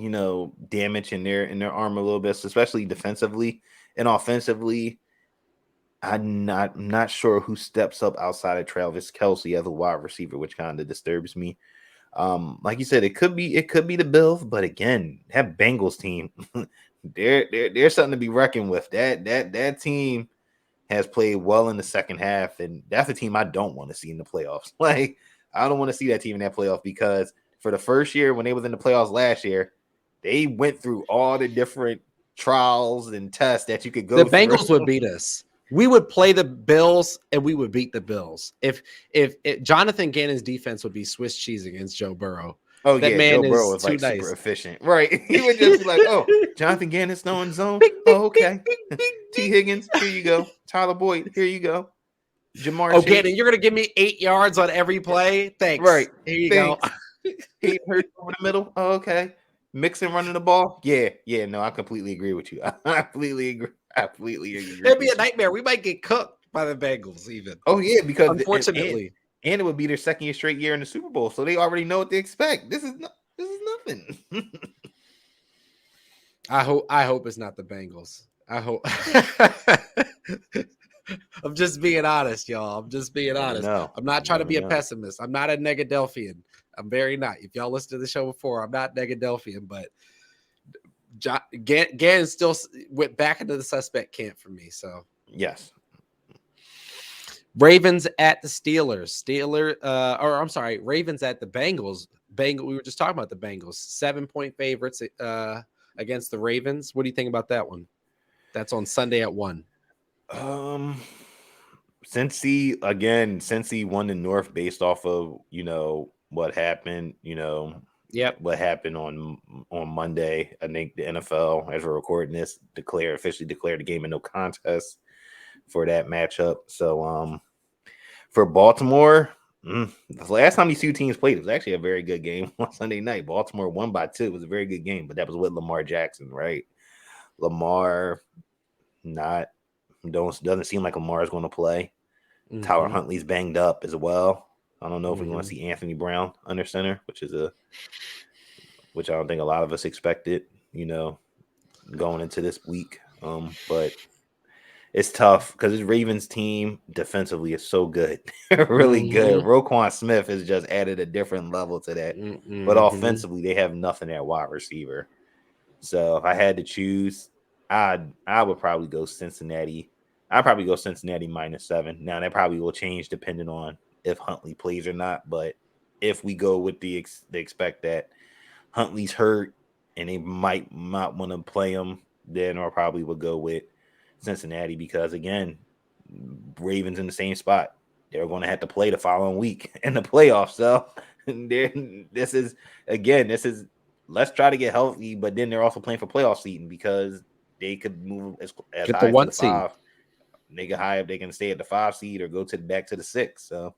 Speaker 2: damage in their arm a little bit, especially defensively and offensively. I'm not sure who steps up outside of Travis Kelce as a wide receiver, which kind of disturbs me. Like you said, it could be the Bills, but again, that Bengals team, there's something to be reckoned with. That team has played well in the second half, and that's a team I don't want to see in the playoffs. Like, I don't want to see that team in that playoff, because for the first year when they was in the playoffs last year, they went through all the different trials and tests that you could go
Speaker 1: The
Speaker 2: through.
Speaker 1: Bengals would beat us. We would play the Bills and we would beat the Bills. If Jonathan Gannon's defense would be Swiss cheese against Joe Burrow.
Speaker 2: Oh
Speaker 1: That
Speaker 2: yeah, Joe
Speaker 1: man
Speaker 2: Burrow
Speaker 1: is
Speaker 2: was
Speaker 1: too
Speaker 2: like super
Speaker 1: nice.
Speaker 2: efficient, right? He would just be like, "Oh, Jonathan Gannon's throwing zone.
Speaker 1: Bing, bing,
Speaker 2: Oh,
Speaker 1: bing,
Speaker 2: okay.
Speaker 1: bing, bing,
Speaker 2: T.
Speaker 1: bing.
Speaker 2: Higgins, here you go. Tyler Boyd, here you go. Jamar
Speaker 1: Oh,
Speaker 2: Chase,
Speaker 1: Gannon, you're gonna give me 8 yards on every play? Thanks.
Speaker 2: right?
Speaker 1: Here you go.
Speaker 2: Thanks. He hurt over the middle. Oh, okay. Mixon running the ball. Yeah. No, I completely agree with you. I completely agree. I completely agree
Speaker 1: It'd
Speaker 2: with
Speaker 1: be a
Speaker 2: you.
Speaker 1: nightmare. We might get cooked by the Bengals, even.
Speaker 2: Oh yeah, because
Speaker 1: Unfortunately.
Speaker 2: and it would be their second year straight year in the Super Bowl, so they already know what to expect. This is nothing.
Speaker 1: I hope it's not the Bengals. I hope. I'm just being honest, y'all. I'm just being honest. I'm not trying to be a pessimist. I'm not a Negadelphian. I'm very not. If y'all listened to the show before, I'm not Negadelphian, but Gann still went back into the suspect camp for me. So
Speaker 2: yes.
Speaker 1: Ravens at the Steelers. Ravens at the Bengals. We were just talking about the Bengals. 7-point favorites against the Ravens. What do you think about that one? That's on Sunday at 1.
Speaker 2: Cincy won the North based off of what happened. What happened on Monday. I think the NFL, as we're recording this, officially declared the game a no contest for that matchup. So for Baltimore, the last time these two teams played, it was actually a very good game on Sunday night. Baltimore won by 2. It was a very good game, but that was with Lamar Jackson, right? Lamar doesn't seem like Lamar is going to play. Mm-hmm. Tyler Huntley's banged up as well. I don't know if we're going to see Anthony Brown under center, which I don't think a lot of us expected, going into this week. But it's tough because this Ravens team defensively is so good. Really good. Roquan Smith has just added a different level to that. But offensively, they have nothing at wide receiver. So if I had to choose, I would probably go Cincinnati. I'd probably go Cincinnati -7. Now, that probably will change depending on if Huntley plays or not. But if we go with the expect that Huntley's hurt and they might not want to play him, then I probably would go with Cincinnati because, again, Ravens in the same spot. They're going to have to play the following week in the playoffs. So this is let's try to get healthy, but then they're also playing for playoff seeding because they could move as
Speaker 1: get
Speaker 2: high
Speaker 1: the 1
Speaker 2: as the
Speaker 1: seed.
Speaker 2: 5. They get high if they can stay at the 5 seed or go back to the 6. So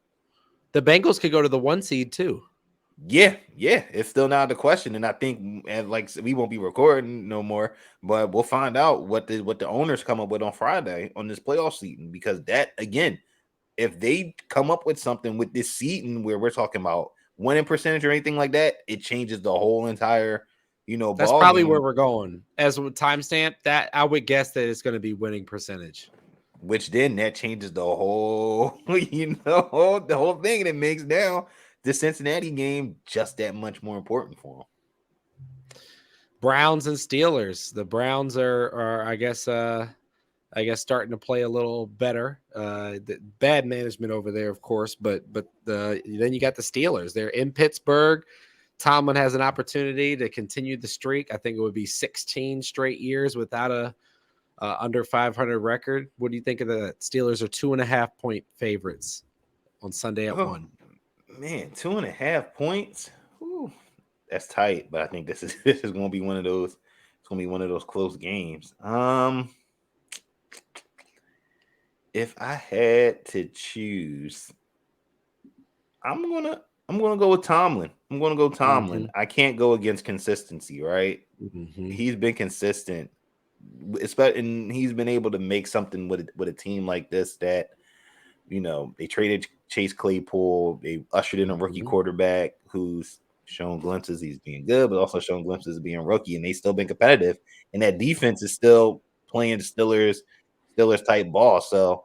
Speaker 1: the Bengals could go to the 1 seed too.
Speaker 2: Yeah, it's still not the question, and I think we won't be recording no more, but we'll find out what the owners come up with on Friday on this playoff seating, because that, again, if they come up with something with this seating where we're talking about winning percentage or anything like that, it changes the whole entire
Speaker 1: that's probably where we're going. As with timestamp, that I would guess that it's going to be winning percentage,
Speaker 2: which then that changes the whole the whole thing, and it makes now the Cincinnati game just that much more important for them.
Speaker 1: Browns and Steelers. The Browns are I guess starting to play a little better. The bad management over there, of course, but then you got the Steelers. They're in Pittsburgh. Tomlin has an opportunity to continue the streak. I think it would be 16 straight years without a under 500 record. What do you think of the Steelers? Are 2.5-point favorites on Sunday at 1.
Speaker 2: Man, 2.5 points. Ooh, that's tight. But I think this is going to be one of those. It's going to be one of those close games. If I had to choose, I'm gonna go with Tomlin. I can't go against consistency, right? He's been consistent, and he's been able to make something with a team like this that. They traded Chase Claypool. They ushered in a rookie quarterback who's shown glimpses he's being good, but also shown glimpses of being rookie, and they still been competitive. And that defense is still playing Steelers type ball. So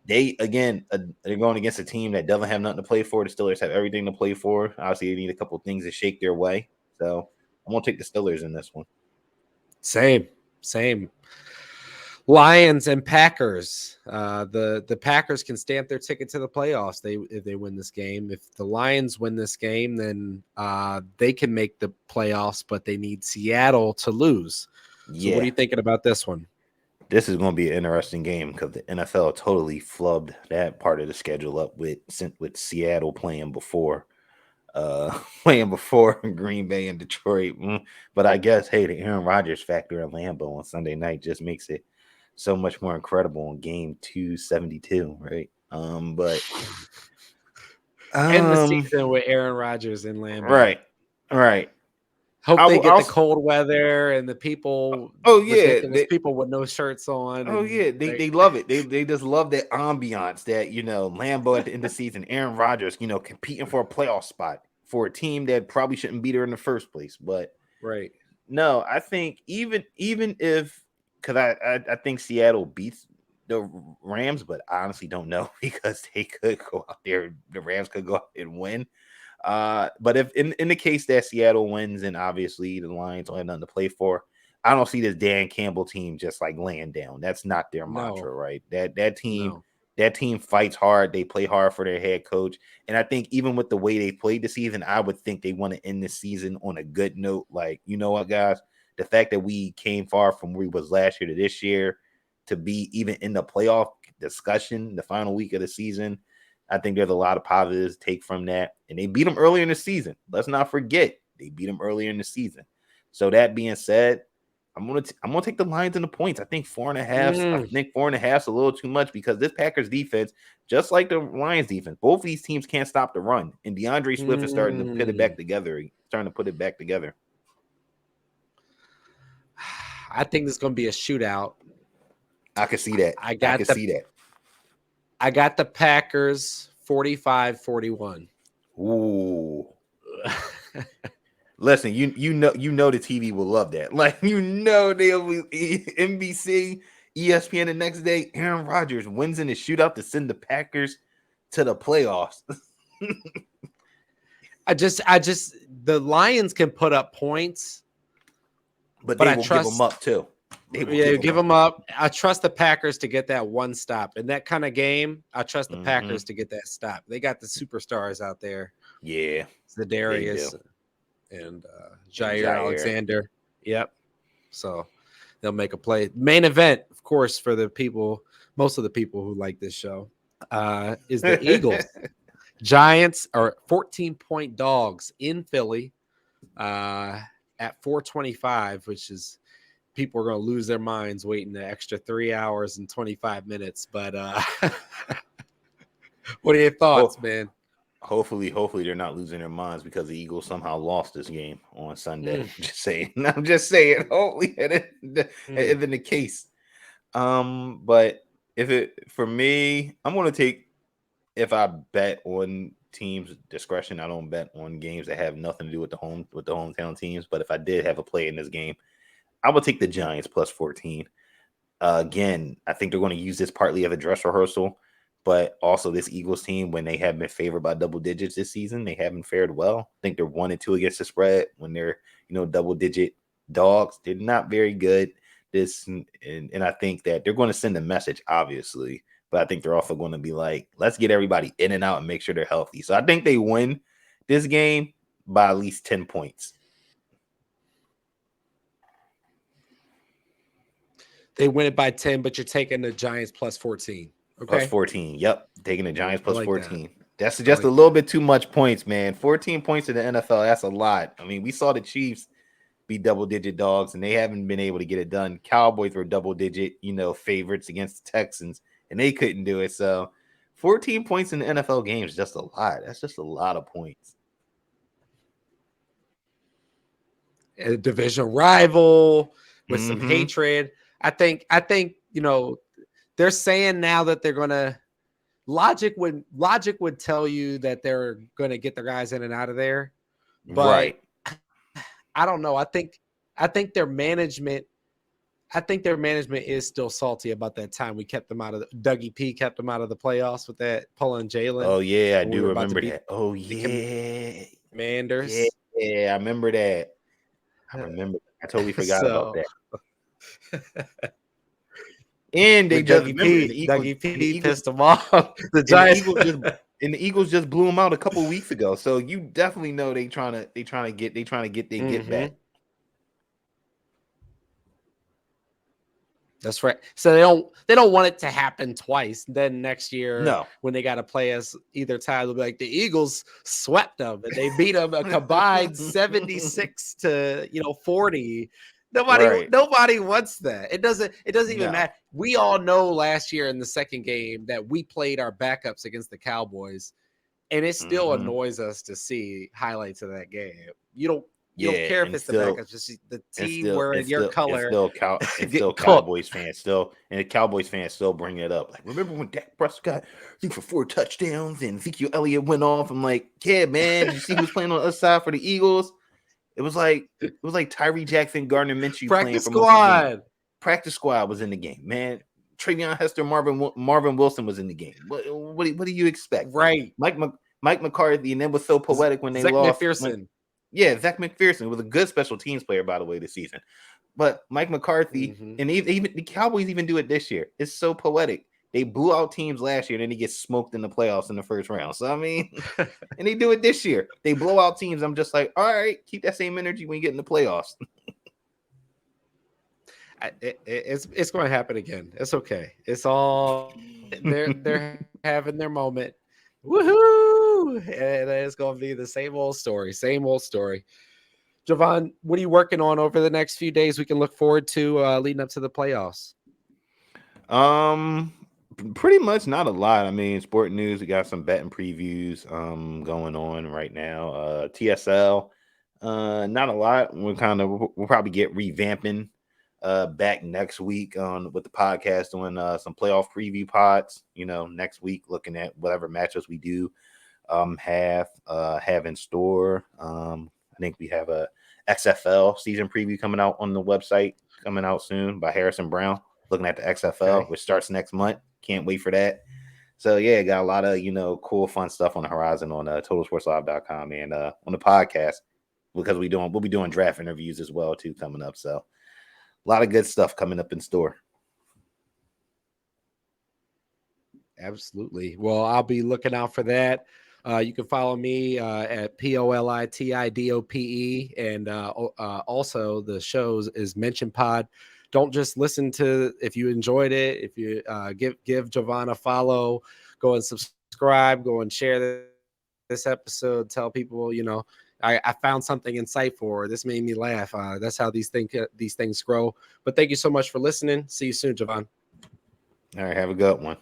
Speaker 2: they're going against a team that doesn't have nothing to play for. The Steelers have everything to play for. Obviously, they need a couple of things to shake their way. So I'm gonna take the Steelers in this one.
Speaker 1: Same. Lions and Packers. The Packers can stamp their ticket to the playoffs if they win this game. If the Lions win this game, then they can make the playoffs, but they need Seattle to lose. So what are you thinking about this one?
Speaker 2: This is going to be an interesting game because the NFL totally flubbed that part of the schedule up with Seattle playing before playing before Green Bay and Detroit. But I guess, hey, the Aaron Rodgers factor in Lambeau on Sunday night just makes it so much more incredible in game 272, right? But
Speaker 1: End the season with Aaron Rodgers in Lambeau.
Speaker 2: right.
Speaker 1: Hope they get the cold weather and the people.
Speaker 2: Oh yeah,
Speaker 1: ridiculous people with no shirts on.
Speaker 2: Oh yeah, they love it. They just love that ambiance that Lambeau at the end of the season, Aaron Rodgers, competing for a playoff spot for a team that probably shouldn't be there in the first place. But
Speaker 1: right.
Speaker 2: No, I think even if because I think Seattle beats the Rams, but I honestly don't know because they could go out there, the Rams could go out and win. But if in the case that Seattle wins and obviously the Lions don't have nothing to play for, I don't see this Dan Campbell team just like laying down. That's not their mantra, right? That team fights hard. They play hard for their head coach. And I think even with the way they played the season, I would think they want to end the season on a good note. Like, you know what, guys? The fact that we came far from where we was last year to this year to be even in the playoff discussion, the final week of the season, I think there's a lot of positives to take from that. And they beat them earlier in the season. Let's not forget, they beat them earlier in the season. So that being said, I'm gonna take the Lions in the points. I think 4.5. I think 4.5 is a little too much because this Packers defense, just like the Lions defense, both of these teams can't stop the run. And DeAndre Swift is starting to put it back together.
Speaker 1: I think this is gonna be a shootout.
Speaker 2: I can see that. I can see that.
Speaker 1: I got the Packers 45-41.
Speaker 2: Ooh. Listen, you know the TV will love that. Like, they'll be NBC, ESPN the next day. Aaron Rodgers wins in the shootout to send the Packers to the playoffs.
Speaker 1: The Lions can put up points,
Speaker 2: but they will give them up too.
Speaker 1: Give them up. I trust the Packers to get that one stop. In that kind of game, I trust the Packers to get that stop. They got the superstars out there.
Speaker 2: Yeah.
Speaker 1: Zadarius and Jair Alexander. Yep. So they'll make a play. Main event, of course, for the people, most of the people who like this show, is the Eagles. Giants are 14-point dogs in Philly at 425, which is people are going to lose their minds waiting the extra 3 hours and 25 minutes. But what are your thoughts, man?
Speaker 2: Hopefully they're not losing their minds because the Eagles somehow lost this game on Sunday. I'm just saying. Hopefully it isn't the case. But for me, I'm going to take, if I bet on teams' discretion, I don't bet on games that have nothing to do with the hometown teams. But if I did have a play in this game, I would take the Giants plus 14. Again, I think they're going to use this partly as a dress rehearsal, but also this Eagles team, when they have been favored by double digits this season, they haven't fared well. I think they're 1-2 against the spread when they're, double-digit dogs. They're not very good. And I think that they're going to send a message, obviously, but I think they're also going to be like, let's get everybody in and out and make sure they're healthy. So I think they win this game by at least 10 points.
Speaker 1: They win it by 10, but you're taking the Giants plus 14. Okay.
Speaker 2: Plus 14. Yep. Taking the Giants plus 14. That's just a little bit too much points, man. 14 points in the NFL. That's a lot. I mean, we saw the Chiefs be double-digit dogs, and they haven't been able to get it done. Cowboys were double-digit, favorites against the Texans, and they couldn't do it. So 14 points in the NFL game is just a lot. That's just a lot of points.
Speaker 1: A division rival with some hatred. I think, they're saying now that they're going to logic would tell you that they're going to get their guys in and out of there. But
Speaker 2: right.
Speaker 1: I don't know. I think their management is still salty about that time we kept them out of Dougie P kept them out of the playoffs with that pulling Jalen.
Speaker 2: Oh yeah, I do remember that. Oh yeah.
Speaker 1: Commanders.
Speaker 2: Yeah, I remember that. I totally forgot about that. And they just
Speaker 1: Dougie P pissed them off.
Speaker 2: The Eagles just blew them out a couple weeks ago. So you definitely know they trying to get get back.
Speaker 1: That's right. So they don't want it to happen twice. Then next year
Speaker 2: No.
Speaker 1: when they got to play us either time, they'll be like the Eagles swept them and they beat them a combined 76 to 40.
Speaker 2: Right.
Speaker 1: Nobody wants that. It doesn't even
Speaker 2: No.
Speaker 1: matter. We all know last year in the second game that we played our backups against the Cowboys, and it still
Speaker 2: Mhm.
Speaker 1: annoys us to see highlights of that game. You don't
Speaker 2: Yeah,
Speaker 1: care if
Speaker 2: and
Speaker 1: it's the
Speaker 2: still
Speaker 1: backups, just the
Speaker 2: and
Speaker 1: team
Speaker 2: still and
Speaker 1: wearing your
Speaker 2: still and
Speaker 1: color
Speaker 2: still and still
Speaker 1: get cooked.
Speaker 2: Cowboys fans still and the Cowboys fans still bring it up. Like, remember when Dak Prescott threw for 4 touchdowns and Ezekiel Elliott went off? I'm like, yeah, man. Did you see who was playing on the other side for the Eagles? It was like Tyree Jackson, Gardner Minshew playing
Speaker 1: Practice
Speaker 2: for most of the game.
Speaker 1: squad.
Speaker 2: Practice squad was in the game, man. Travion Hester, Marvin Wilson was in the game. What do you expect?
Speaker 1: Right.
Speaker 2: Mike McCarthy, and it was so poetic when they
Speaker 1: Zach
Speaker 2: lost.
Speaker 1: McPherson.
Speaker 2: Yeah, Zach McPherson was a good special teams player, by the way, this season. But Mike McCarthy, and even the Cowboys even do it this year. It's so poetic. They blew out teams last year, and then they get smoked in the playoffs in the first round. So, I mean, and they do it this year. They blow out teams. I'm just like, all right, keep that same energy when you get in the playoffs.
Speaker 1: It's going to happen again. It's okay. It's all they're having their moment. Woohoo! And it's going to be the same old story. Same old story. Jovan, what are you working on over the next few days we can look forward to leading up to the playoffs?
Speaker 2: Pretty much not a lot. I mean, sport news, we got some betting previews going on right now. TSL, not a lot. We'll probably get revamping back next week on with the podcast, doing some playoff preview pods, next week, looking at whatever matchups we do have in store. I think we have a XFL season preview coming out on the website, coming out soon by Harrison Brown, looking at the XFL, which starts next month. Can't wait for that. So yeah, got a lot of cool, fun stuff on the horizon on totalsportslive.com and on the podcast, because we'll be doing draft interviews as well too coming up. So a lot of good stuff coming up in store.
Speaker 1: Absolutely. Well, I'll be looking out for that. You can follow me at POLITIDOPE, and also the shows is Mention Pod. Don't just listen to if you enjoyed it. If you give Jovan a follow, go and subscribe, go and share this episode. Tell people, I found something insightful, or this made me laugh. That's how these things grow. But thank you so much for listening. See you soon, Jovan.
Speaker 2: All right, have a good one.